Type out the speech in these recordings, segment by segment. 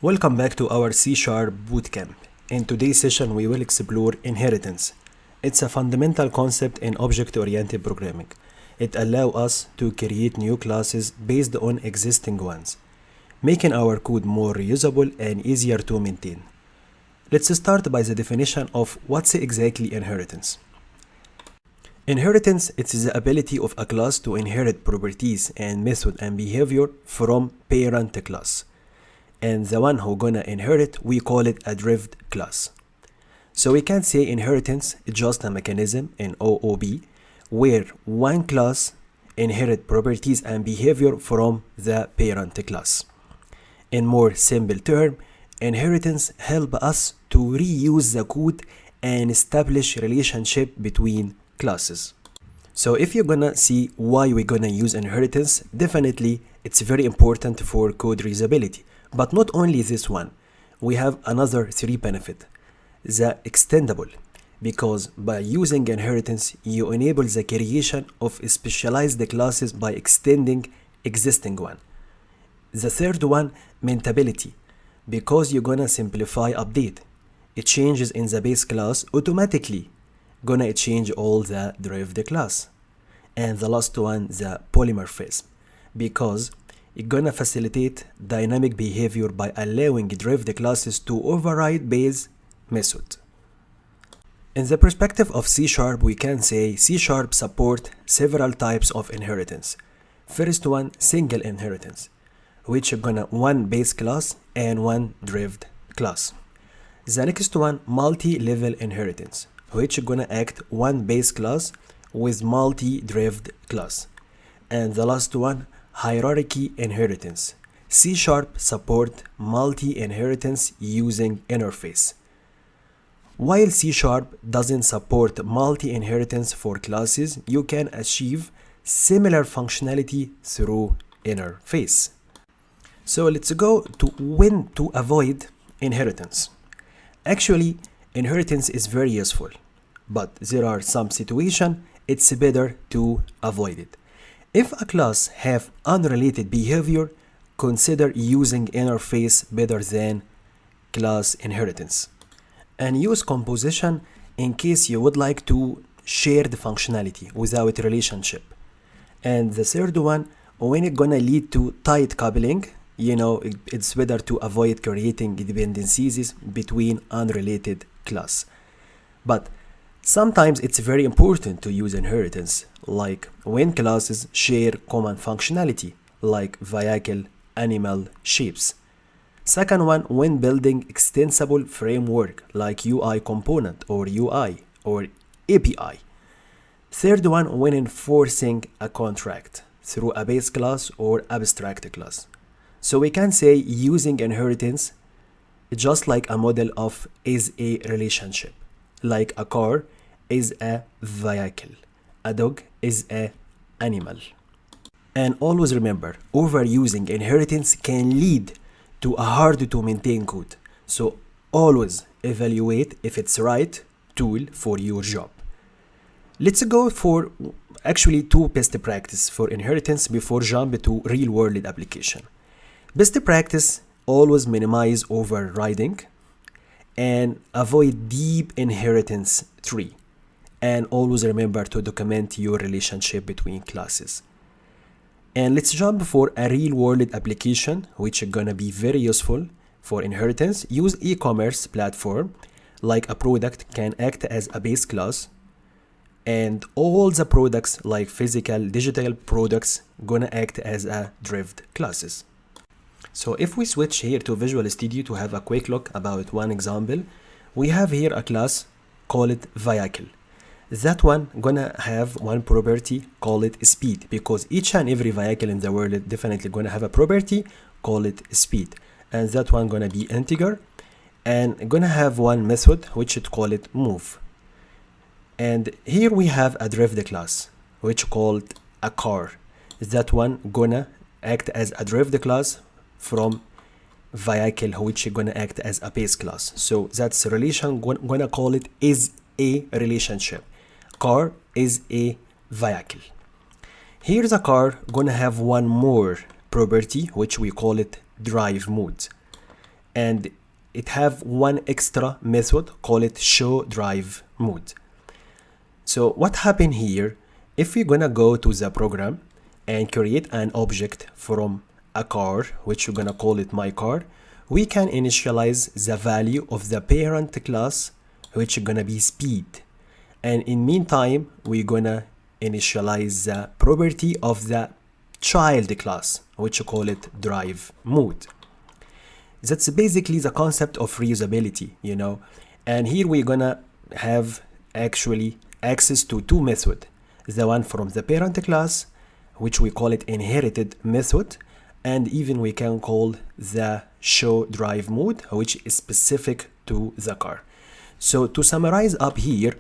Welcome back to our C# bootcamp. In today's session, we will explore inheritance. It's a fundamental concept in object-oriented programming. It allows us to create new classes based on existing ones, making our code more reusable and easier to maintain. Let's start by the definition of what's exactly inheritance. Inheritance is the ability of a class to inherit properties and method and behavior from parent class. And the one who gonna inherit, we call it a derived class. So we can say inheritance is just a mechanism in OOP where one class inherit properties and behavior from the parent class. In more simple term, inheritance help us to reuse the code and establish relationship between classes. So if you're gonna see why we're gonna use inheritance, definitely it's very important for code reusability. But not only this one, we have another three benefit. The extendable, because by using inheritance, you enable the creation of specialized classes by extending existing one. The third one, maintainability, because you're gonna simplify update. It changes in the base class automatically, gonna change all the derived class. And the last one, the polymorphism, because it's gonna facilitate dynamic behavior by allowing derived classes to override base method. In the perspective of C#, we can say C# support several types of inheritance. First one, single inheritance, which is gonna one base class and one derived class. The next one, multi-level inheritance, which is gonna act one base class with multi-derived class. And the last one, hierarchy inheritance. C# support multi-inheritance using interface. While C# doesn't support multi-inheritance for classes, you can achieve similar functionality through interface. So let's go to when to avoid inheritance. Actually, inheritance is very useful, but there are some situations it's better to avoid it. If a class have unrelated behavior, consider using interface better than class inheritance. And use composition in case you would like to share the functionality without relationship. And the third one, when it's gonna lead to tight coupling, it's better to avoid creating dependencies between unrelated class. But sometimes it's very important to use inheritance, like when classes share common functionality, like vehicle, animal, shapes. Second one, when building extensible framework, like UI component or UI or API. Third one, when enforcing a contract through a base class or abstract class. So we can say using inheritance just like a model of is a relationship. Like a car is a vehicle, a dog is an animal. And always remember, overusing inheritance can lead to a hard to maintain code. So always evaluate if it's right tool for your job. Let's go for actually two best practice for inheritance before jump to real world application. Best practice, always minimize overriding and avoid deep inheritance tree. And always remember to document your relationship between classes. And let's jump for a real world application, which is gonna be very useful for inheritance. Use e-commerce platform, like a product can act as a base class, and all the products like physical, digital products gonna act as a derived classes. So if we switch here to Visual Studio to have a quick look about one example, we have here a class called vehicle. That one gonna have one property called speed, because each and every vehicle in the world definitely gonna have a property called speed, and that one gonna be integer and gonna have one method which is called move. And here we have a derived class which called a car. That one gonna act as a derived class from vehicle, which is gonna act as a base class. So that's a relation, gonna call it is a relationship. Car is a vehicle. Here's a car gonna have one more property which we call it drive mode. and it have one extra method called show drive mode. So what happened here, if we're gonna go to the program and create an object from a car, which we're gonna call it my car, we can initialize the value of the parent class, which is gonna be speed. And in meantime, we're gonna initialize the property of the child class, which we call it drive mode. That's basically the concept of reusability, you know. And here we're gonna have actually access to two methods. The one from the parent class, which we call it inherited method, and even we can call the show drive mode, which is specific to the car. So to summarize up here,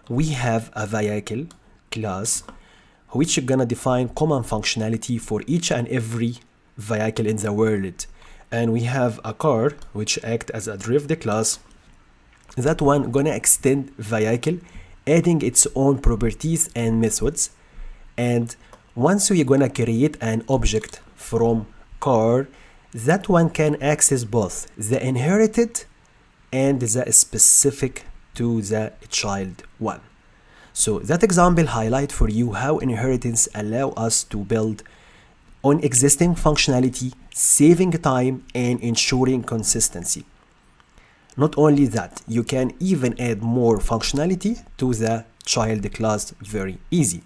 we have a vehicle class which is gonna define common functionality for each and every vehicle in the world. And we have a car which act as a derived class. That one gonna extend vehicle, adding its own properties and methods. And once we're gonna create an object from car, that one can access both the inherited and the specific to the child one. So that example highlight for you how inheritance allow us to build on existing functionality, saving time and ensuring consistency. Not only that, you can even add more functionality to the child class very easy.